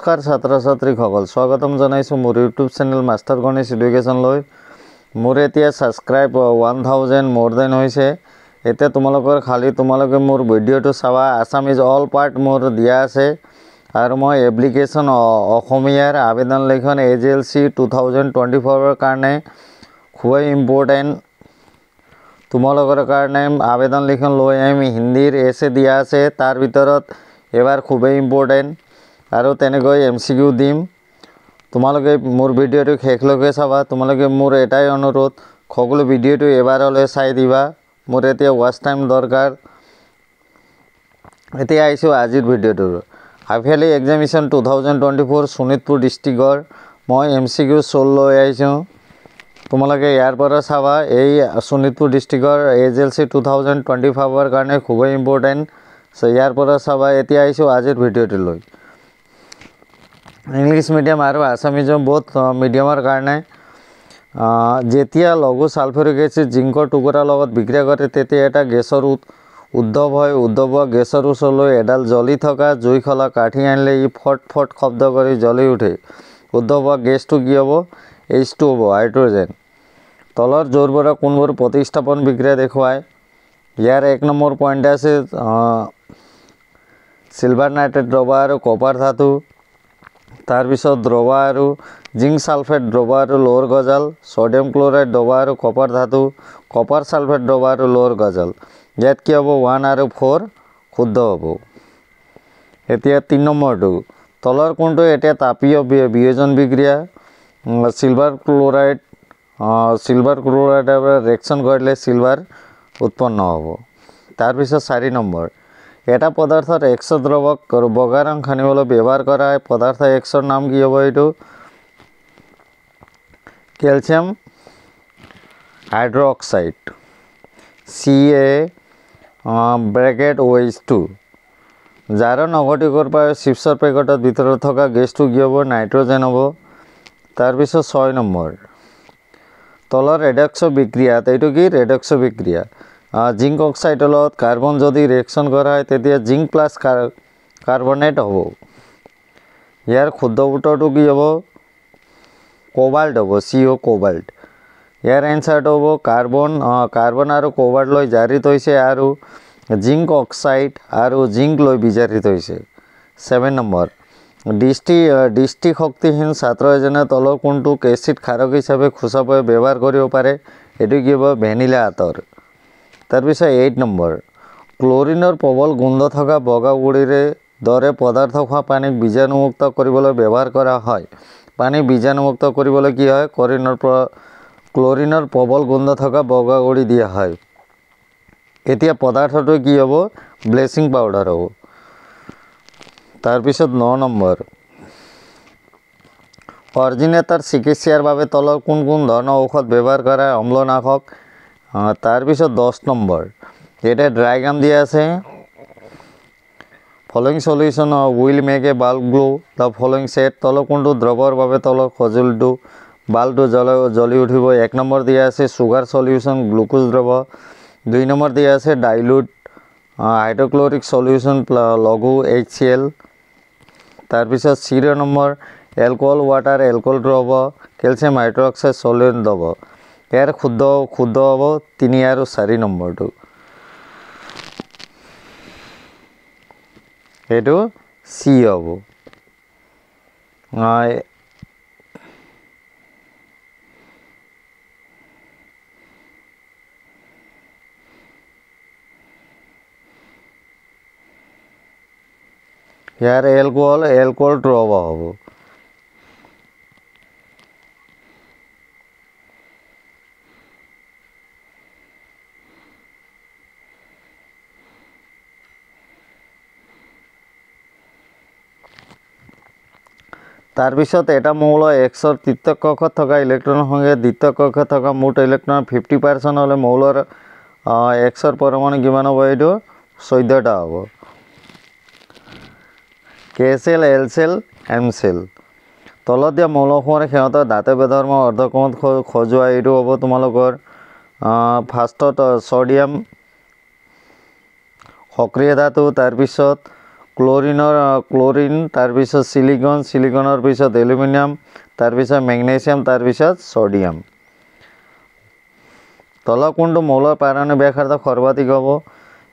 নমস্কাৰ ছাত্ৰ ছাত্ৰীসকল স্বাগতম জনাইছো মোৰ YouTube channel master Ganesh education লৈ মোৰ এতিয়া সাবস্ক্ৰাইব 1000 মোৰ দেন হৈছে এতিয়া তোমালোকে মোৰ ভিডিওটো চাবা আসামিজ অল পাৰ্ট মোৰ দিয়া আছে আৰু মই এপ্লিকেশন অসমীয়াৰ আবেদন লেখন এজেলসি 2024 ৰ কাৰণে খুব ইম্পৰ্টেন্ট তোমালোকৰ কাৰণে আবেদন লেখন লৈ আমি হিন্দীৰ এছে দিয়া আছে তাৰ ভিতৰত এবাৰ খুব ইম্পৰ্টেন্ট আৰু তেনেকৈ এমসিকিউ দিম তোমালোকে মোৰ ভিডিওটো শেষলৈকে চাবা তোমালোকে মোৰ এটাই অনুৰোধ সকলো ভিডিওটো এবাৰলৈ চাই দিবা মোৰ এতিয়া ওয়াচ টাইম দৰকাৰ এতিয়া আইছো আজিৰ ভিডিওটো হাফিয়ালি এক্সামিনেশন 2024 শোণিতপুৰ ডিস্ট্ৰিক্টৰ মই এমসিকিউ 16 লৈ আইছো তোমালোকে ইয়াৰ পৰা চাবা এই শোণিতপুৰ ডিস্ট্ৰিক্টৰ এজেলসি 2025 ৰ কাৰণে খুব ইম্পৰ্টেন্ট সো ইয়াৰ পৰা চাবা এতিয়া আইছো আজিৰ ভিডিওটো লৈ इंग्लिश मीडियम और आसामीज बहुत मीडियमर कारण जेतिया लघु सालफ्यूरिक एसिड जिंकर टुकुरा लगत बिक्रिया करे तेतिया एटा गेसर उद्भव হয় उद्भव हुआ गेसर ओचरলৈ एडाल जली थका जुईखला काठी आनिले इ फट फट शब्द करी जली उठे उद्भव हुआ गेसटो कि हबो H2 हबो हाइड्रोजेन तलर जोरबरा कोनबोर प्रतिस्थापन बिक्रिया देखुवाय यार एक नम्बर पॉइंट আছে सिल्वर नाइट्रेट द्रव और कपार धातु तार पिছত द्रव और जिंक सालफेट द्रव और लोअर गजाल सोडियम क्लोराइड द्रव और कपार धातु कपार सालफेट द्रव और लोअर गजाल यात कि हबो 1 और 4 शुद्ध हबो एतिया 3 नम्बरटो तलर कोनटो एटा तापीय वियोजन बिक्रिया सिल्वर क्लोराइड रिएक्शन करिले सिल्वर उत्पन्न हबो तार पिছত 4 नम्बर এটা পদাৰ্থৰ এক্স দ্ৰৱক বগা ৰং খানিবলৈ ব্যৱহাৰ কৰা পদাৰ্থ এক্সৰ নাম কি হ'ব এটো ক্যালসিয়াম হাইড্ৰক্সাইড CaOH2 যাৰ নগটিকৰ পৰা চিপছৰ পেকেটৰ ভিতৰত থকা গেছটো কি হ'ব নাইট্ৰজেন হ'ব তাৰ পিছত 6 নম্বৰ তলৰ ৰেডক্স বিক্ৰিয়াত এইটো কি ৰেডক্স বিক্ৰিয়া जिंक ऑक्साइडल कार्बन जदि रिएक्शन करा है जिंक प्लस कार्बनेट हम यार शुद्ध उत्तर कि हम कोबाल्ट हम CO कोबाल्ट यार एन्सार हम कार्बन और कोबाल्ट लै जारित और जिंक ऑक्साइड और जिंक लै विजारित 7 नम्बर दृष्टि शक्तिहीन छात्र एजने तलर कोनटुक एसिड क्षारक हिसापे खुचाब व्यवहार करिब पारे एटु कि हबो भेनिला आतर तार पिছত 8 नम्बर क्लोरिनर प्रबल गुंध थका बगा गुड़ीरे दरे पदार्थ खा पानी बीजाणुमुक्त करिबले व्यवहार करा है पानी बीजाणुमुक्त करिबले कि है क्लोरिनर प्रबल गुंध थका बगा गुड़ी दिया है एतिया पदार्थটো कि हबो ब्लीचिंग पाउडार हबो तार पिছত 9 नम्बर অৰিজিনেটৰ চিকিৎসাৰ বাবে তলৰ কোন কোন ধৰণৰ ঔষধ ব্যৱহাৰ কৰা অম্লনাশক तार पिছত 10 नम्बर এটা ডায়াগ্রাম দিয়া আছে following solution will make a bulb glow the following set তল কোনটো দ্রবর বাবে তল খজুলটো বাল্বটো জ্বলি উঠিব 1 নম্বৰ দিয়া আছে সুগাৰ সলিউশন গ্লুকোজ দ্ৰব 2 নম্বৰ দিয়া আছে ডাইলুট হাইড্ৰোক্লোৰিক সলিউশন লঘু HCl তাৰ পিছত 0 নম্বৰ এলকোহল ওয়াটার এলকোহল দ্রব ক্যালসিয়াম হাইড্রোক্সাইড সলিউশন দ্রব यार शुद्ध हम 3 और 4 नम्बर ये सी हम यार एलकोहल द्रव हम तार पिছত এটা মৌল এক্সৰ তৃতীয় কক্ষত থকা ইলেক্ট্ৰনৰ সংখ্যা দ্বিতীয় কক্ষত থকা মুঠ ইলেক্ট্ৰনৰ 50% হলে মৌলৰ এক্সৰ পৰমাণু কিমান হ'ব এইটো 14টা হ'ব K cell L cell M cell তলত দিয়া মৌলসমূহৰ সিহঁতৰ ধাতৱ ধৰ্ম অৰ্ধকমত খজুৱা এইটো হ'ব তোমালোকৰ ফাৰ্ষ্টত সোডিয়াম সক্ৰিয় ধাতু তাৰ পিছত ক্লোৰিন তাৰপিছত চিলিকনৰ পিছত এলুমিনিয়াম তাৰপিছত মেগনেছিয়াম তাৰপিছত ছডিয়াম তলৰ কোনটো মৌলৰ পাৰমাণৱিক ব্যাসাৰ্ধ সৰ্বাধিক হ'ব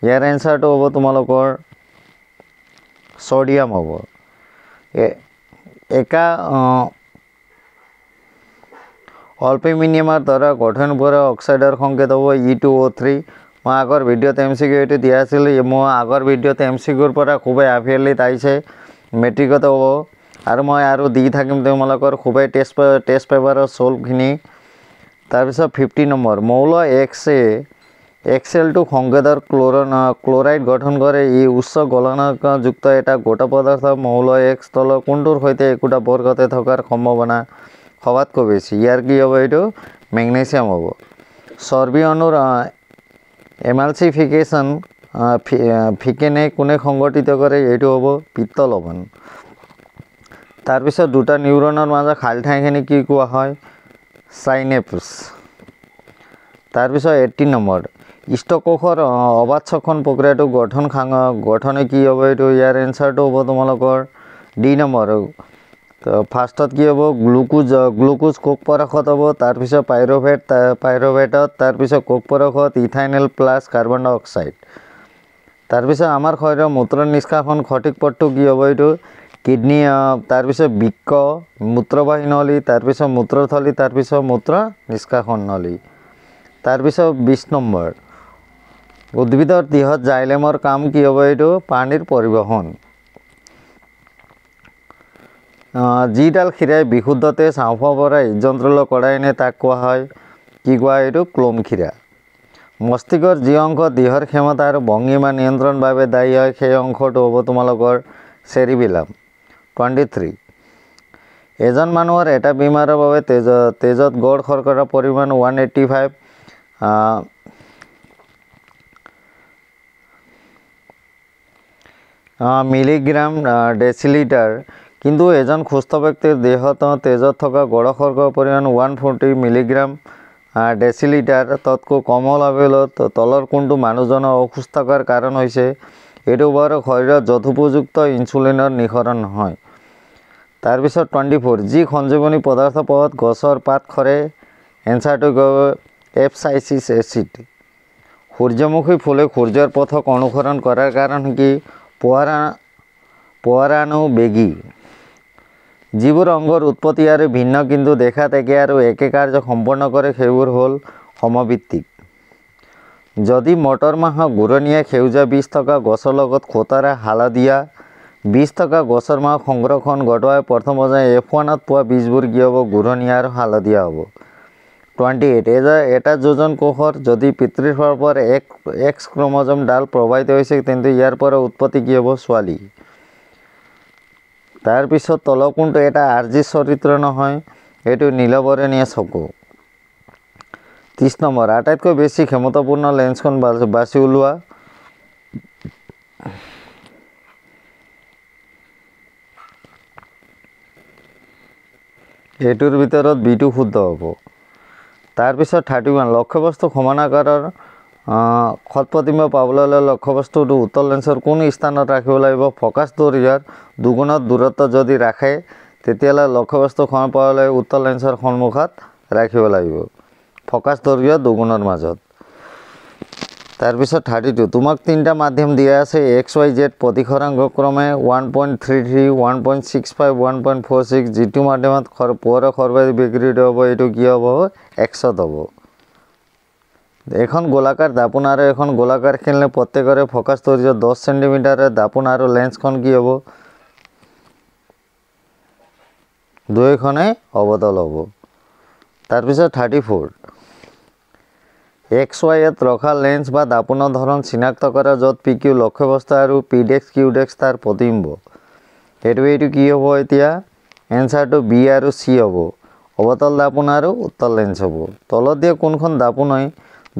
ইয়াৰ এনসাৰটো হ'ব তোমালোকৰ ছডিয়াম হ'ব একা অল্পেমিনিয়ামৰ দ্বাৰা গঠন কৰা অক্সাইডৰ সংকেত হ'ব E2O3 মই আগৰ ভিডিঅ'ত এমচিকিউ এটো দিয়া আছিল মই আগৰ ভিডিঅ'ত এমচিকিউৰ পৰা খুবেই আফিয়াৰলিত আহিছে মেট্ৰিকত হ'ব আৰু মই আৰু দি থাকিম তোমালোকৰ খুবেই টেষ্ট পেপাৰৰ সলভখিনি তাৰপিছত 50 নম্বৰ মৌল এক্সেলটো সংকেতৰ ক্লোৰাইড গঠন কৰে ই উচ্চ গলনাঙ্কযুক্ত এটা গোটা পদাৰ্থ মৌল এক্স তলৰ কোনটোৰ সৈতে একোটা বৰ্গতে থকাৰ সম্ভাৱনা সবাতকৈ বেছি ইয়াৰ কি হ'ব এইটো মেগনেছিয়াম হ'ব চৰ্বি অণুৰ এমালচিফিকেশ্যন ফিকেনে কোনে সংগঠিত কৰে এইটো হ'ব পিত্ত লৱণ তাৰপিছত দুটা নিউৰনৰ মাজত খালী ঠাইখিনি কি কোৱা হয় সাইনেপছ তাৰপিছত 18 নম্বৰ ইষ্টকোষৰ অবাধ প্ৰক্ৰিয়াটো গঠনে কি হ'ব এইটো ইয়াৰ এনসাৰটো হ'ব তোমালোকৰ ডি নম্বৰ ফাৰ্ষ্টত কি হ'ব গ্লুকোজ কোক পৰসত হ'ব তাৰপিছত পাইৰুভেটত তাৰপিছত কোক পৰসত ইথাইনেল প্লাছ কাৰ্বন ডাই অক্সাইড তাৰপিছত আমাৰ শৰীৰৰ মূত্ৰ নিষ্কাশন সঠিক পথটো কি হ'ব এইটো কিডনি তাৰপিছত বৃক্ক মূত্ৰবাহী নলী তাৰপিছত মূত্ৰথলী তাৰপিছত মূত্ৰ নিষ্কাশন নলী তাৰপিছত 20 নম্বৰ উদ্ভিদৰ দেহত জাইলেমৰ কাম কি হ'ব এইটো পানীৰ পৰিবহণ যিডাল খিৰাই বিশুদ্ধ তেজ হাঁওফাঁওৰ পৰা হৃদযন্ত্ৰলৈ কঢ়াই নিয়ে তাক কোৱা হয় কি কোৱা এইটো ক্লোম খিৰা মস্তিষ্কৰ যি অংশ দেহৰ ক্ষমতা আৰু ভংগিমা নিয়ন্ত্ৰণৰ বাবে দায়ী হয় সেই অংশটো হ'ব তোমালোকৰ চেৰিবেলাম 23 এজন মানুহৰ এটা বেমাৰৰ বাবে তেজত গড় শৰ্কৰাৰ পৰিমাণ 185 মিলিগ্ৰাম ডেচিলিটাৰ কিন্তু এজন সুস্থ ব্যক্তিৰ দেহত তেজত থকা গড় শৰ্কৰাৰ পৰিমাণ 140 মিলিগ্ৰাম ডেচিলিটাৰ ততকৈ কম হ'লে তলৰ কোনটো মানুহজনৰ অসুস্থতাৰ কাৰণ হৈছে এইটো বাৰু শৰীৰত যথোপযুক্ত ইনচুলিনৰ নিঃসৰণ নহয় তাৰপিছত 24 যি সঞ্জীৱনী পদাৰ্থ পোৱাত গছৰ পাত খৰে এনসাৰটো এপচাইচিছ এচিড সূৰ্যমুখী ফুলে সূৰ্যৰ পথক অনুসৰণ কৰাৰ কাৰণ কি পোৱাৰানো বেগী যিবোৰ অংগৰ উৎপত্তি আৰু ভিন্ন কিন্তু দেখাত একে আৰু একে কাৰ্য সম্পন্ন কৰে সেইবোৰ হ'ল সমভিত্তিক যদি মটৰ মাহৰ ঘূৰণীয়া সেউজীয়া বীজ থকা গছৰ লগত খোতাৰা হালধীয়া বীজ থকা গছৰ মাহ সংৰক্ষণ ঘটোৱাই প্ৰথম পৰ্যায়ত F1ত পোৱা বীজবোৰ কি হ'ব ঘূৰণীয়া আৰু হালধীয়া হ'ব 28 এটা যোজন কোষৰ যদি পিতৃৰ ফালৰ পৰা এক্স ক্ৰমোজম ডাল প্ৰবাহিত হৈছে তেন্তে ইয়াৰ পৰা উৎপত্তি কি হ'ব ছোৱালী তাৰপিছত তলৰ কোনটো এটা আৰ্জি চৰিত্ৰ নহয় এইটো নীলবৰণীয়া চকু 30 নম্বৰ আটাইতকৈ বেছি ক্ষমতাপূৰ্ণ লেন্সখন বাছি ওলোৱা এইটোৰ ভিতৰত বিটো শুদ্ধ হ'ব তাৰপিছত 31 লক্ষ্যবস্তু সমানাকাৰৰ খটপটিমা পাবলৈ হ'লে লক্ষ্যবস্তুটো উত্তল লেন্সৰ কোন স্থানত ৰাখিব লাগিব ফকাছ দৈৰ্ঘ্যৰ দুগুণত দূৰত্ব যদি ৰাখে তেতিয়াহ'লে লক্ষ্যবস্তু সমান পাবলৈ উত্তল লেন্সৰ সন্মুখত ৰাখিব লাগিব ফকাছ দৈৰ্ঘ্য দুগুণৰ মাজত তাৰপিছত 32 তোমাক তিনিটা মাধ্যম দিয়া আছে XYZ প্ৰতিসৰাংক ক্ৰমে 1.33 1.65 1.46 যিটো মাধ্যমত পোহৰৰ সৰ্বাধিক বিকৃত হ'ব এইটো কি হ'ব Xত হ'ব এখন গোলাকাৰ দাপোন আৰু এখন গোলাকাৰ খেলনে প্ৰত্যেকৰে ফকাছ দৈৰ্ঘ্য 10 সেন্টিমিটাৰৰ দাপোন আৰু লেন্সখন কি হ'ব দুয়োখনে অৱতল হ'ব তাৰপিছত 34 XYত ৰখা লেন্স বা দাপোনৰ ধৰণ চিনাক্ত কৰা য'ত PQ লক্ষ্যবস্তু আৰু PDX QDX তাৰ প্ৰতিবিম্ব এইটো কি হ'ব এতিয়া এনসাৰটো B আৰু C হ'ব অৱতল দাপোন আৰু উত্তল লেন্স হ'ব তলত দিয়া কোনখন দাপোন হয়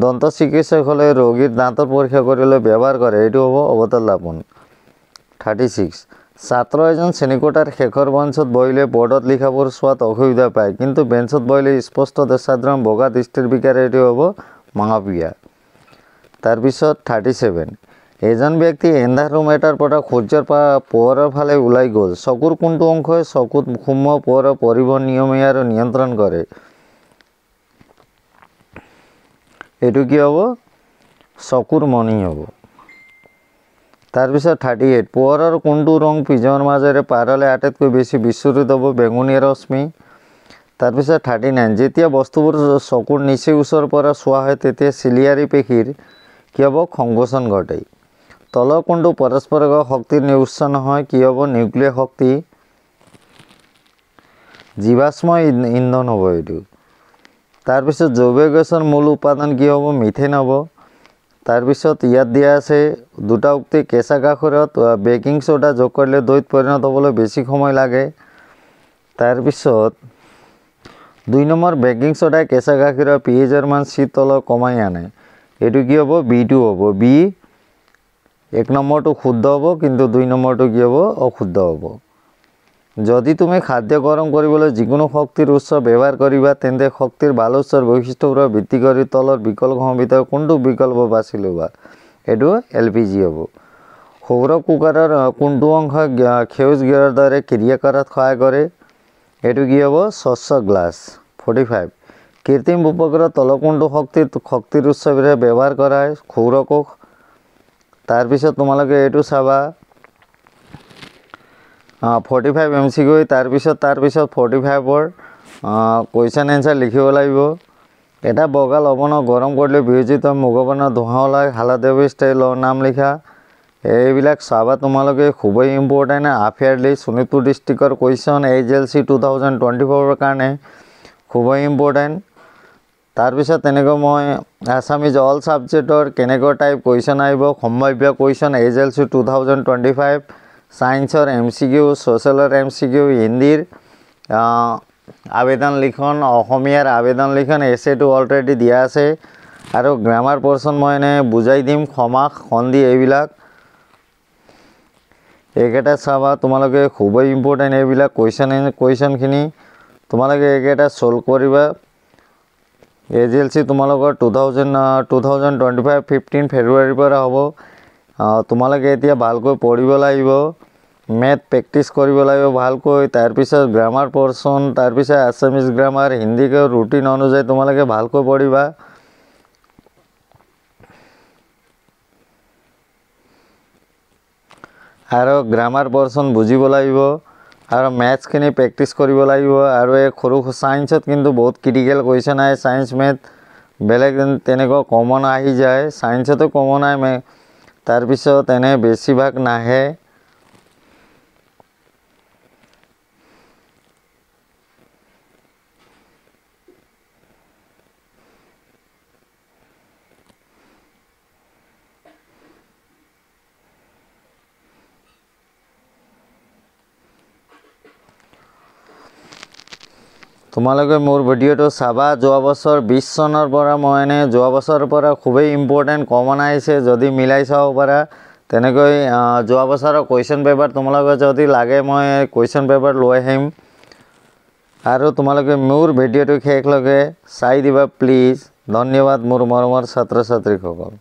দন্ত চিকিৎসকলে ৰোগীৰ দাঁতৰ পৰীক্ষা কৰিবলৈ ব্যৱহাৰ কৰে এইটো হ'ব অৱতল দাপোন 36 ছাত্ৰ এজন শ্ৰেণীকোঠাৰ শেষৰ বেঞ্চত বহিলে বৰ্ডত লিখাবোৰ চোৱাত অসুবিধা পায় কিন্তু বেঞ্চত বহিলে স্পষ্ট সাধাৰণ বগা দৃষ্টিৰ বিকাৰ এইটো হ'ব মাংসপিয়া তাৰপিছত 37 এজন ব্যক্তি এন্ধাৰ ৰুম এটাৰ পৰা সূৰ্যৰ পোহৰৰ ফালে ওলাই গ'ল। চকুৰ কোনটো অংশই চকুত সূক্ষ্ম পোহৰৰ পৰিবহণ নিয়মীয়া আৰু নিয়ন্ত্ৰণ কৰে? এইটো কি হ'ব? চকুৰ মণি হ'ব। তাৰপিছত 38 পোহৰৰ কোনটো ৰং পিজনৰ মাজেৰে পাৰ হ'লে আটাইতকৈ বেছি বিচ্ছুৰিত হ'ব? বেঙুনীয়া ৰশ্মি। তাৰপিছত 39 যেতিয়া বস্তুবোৰ চকুৰ নিচেই ওচৰৰ পৰা চোৱা হয় তেতিয়া চিলিয়াৰী পেশীৰ কি হ'ব? সংকোচন ঘটে। তলৰ কোনটো পৰস্পৰিক শক্তিৰ উৎস নহয়? কি হ'ব? নিউক্লিয়াৰ শক্তি। জীৱাশ্ম ইন্ধন হ'ব এইটো। তাৰপিছত জৈৱ গেছৰ মূল উপাদান কি হ'ব? মিথেন হ'ব। তাৰপিছত ইয়াত দিয়া আছে দুটা উক্তি কেঁচা গাখীৰত বেকিং সোডা যোগ কৰিলে দৈত পৰিণত হ'বলৈ বেছি সময় লাগে। তাৰপিছত 2 নম্বৰ বেকিং সোডাই কেঁচা গাখীৰৰ pH-ৰ মান C তললৈ কমাই আনে। এইটো কি হ'ব? B2 হ'ব। B 1 নম্বৰটো শুদ্ধ হ'ব কিন্তু 2 নম্বৰটো কি হ'ব? অশুদ্ধ হ'ব। যদি তুমি খাদ্য গৰম কৰিবলৈ যিকোনো শক্তিৰ উৎস ব্যৱহাৰ কৰিবা তেন্তে শক্তিৰ ভাল উৎসৰ বৈশিষ্ট্যৰ ওপৰত ভিত্তি কৰি তলৰ বিকল্পসমূহৰ ভিতৰত কোনটো বিকল্প বাছি ল'বা? এইটো LPG হ'ব। সৌৰ কুকাৰৰ কোনটো অংশ সেউজ গৃহৰ দৰে ক্ৰিয়া কৰাত সহায় কৰে? এইটো কি হ'ব? স্বচ্ছ গ্লাছ। 45 কৃত্ৰিম উপগ্ৰহৰ তলৰ কোনটো শক্তিৰ উৎস ব্যৱহাৰ কৰা হয়? সৌৰ কোষ। তাৰপিছত তোমালোকে এইটো চাবা 45 MCQ। তাৰপিছত 45ৰ কুৱেশ্যন এনচাৰ লিখিব লাগিব। এটা বগা লৱণক গৰম কৰিলে বিয়োজিত মুখবৰ্ণৰ ধোঁৱা ওলাই হালধীয়া ষ্টাইলৰ নাম লিখা। এইবিলাক চাবা তোমালোকে, খুবেই ইম্পৰ্টেণ্ট। আফেয়াৰলি শোণিতপুৰ ডিষ্ট্ৰিক্টৰ কুৱেশ্যন HLC 2024ৰ কাৰণে খুবেই ইম্পৰ্টেণ্ট। তাৰপিছত তেনেকৈ মই আছামিজ অল ছাবজেক্টৰ কেনেকুৱা টাইপ কুৱেশ্যন আহিব, সম্ভাৱ্য কুৱেশ্যন HLC 2025, ছায়েন্সৰ MCQ, ছ'চিয়েলৰ MCQ, হিন্দীৰ আবেদন লিখন, অসমীয়াৰ আবেদন লিখন, এছেটো অলৰেডি দিয়া আছে আৰু গ্ৰামাৰ পৰ্চন মই এনে বুজাই দিম, সমাস সন্ধি এইবিলাক। এইকেইটা চাবা তোমালোকে, খুবেই ইম্পৰ্টেণ্ট এইবিলাক কুৱেশ্যনখিনি তোমালোকে এইকেইটা ছল্ভ কৰিবা। HLC তোমালোকৰ 2025 15 ফেব্ৰুৱাৰীৰ পৰা হ'ব। তোমালোকে এতিয়া ভালকৈ পঢ়িব লাগিব, মেথ প্ৰেক্টিছ কৰিব লাগিব ভালকৈ। তাৰপিছত গ্ৰামাৰ পৰ্চন, তাৰপিছত আছামিজ গ্ৰামাৰ, হিন্দীকে ৰুটিন অনুযায়ী তোমালোকে ভালকৈ পঢ়িবা। আৰু গ্ৰামাৰ পৰ্চন বুজিব লাগিব আৰু মেথছখিনি প্ৰেক্টিছ কৰিব লাগিব। আৰু এই সৰু ছায়েন্সত কিন্তু বহুত ক্ৰিটিকেল কুৱেশ্যন আহে। ছায়েন্স মেথ বেলেগ তেনেকুৱা কমন আহি যায়, ছায়েন্সতো কমন আহে, তাৰপিছত এনে বেছিভাগ নাহে। তোমালোকে মোৰ ভিডিঅ'টো চাবা। যোৱা বছৰ 20 চনৰ পৰা মই যোৱা বছৰৰ পৰা খুবেই ইম্পৰ্টেণ্ট কমন আহিছে, যদি মিলাই চাব পাৰা তেনেকৈ যোৱা বছৰৰ কুৱেশ্যন পেপাৰ তোমালোকে যদি লাগে মই কুৱেশ্যন পেপাৰ লৈ আহিম। আৰু তোমালোকে মোৰ ভিডিঅ'টো শেষলৈকে চাই দিবা প্লিজ। ধন্যবাদ মোৰ মৰমৰ ছাত্ৰ ছাত্ৰীসকল।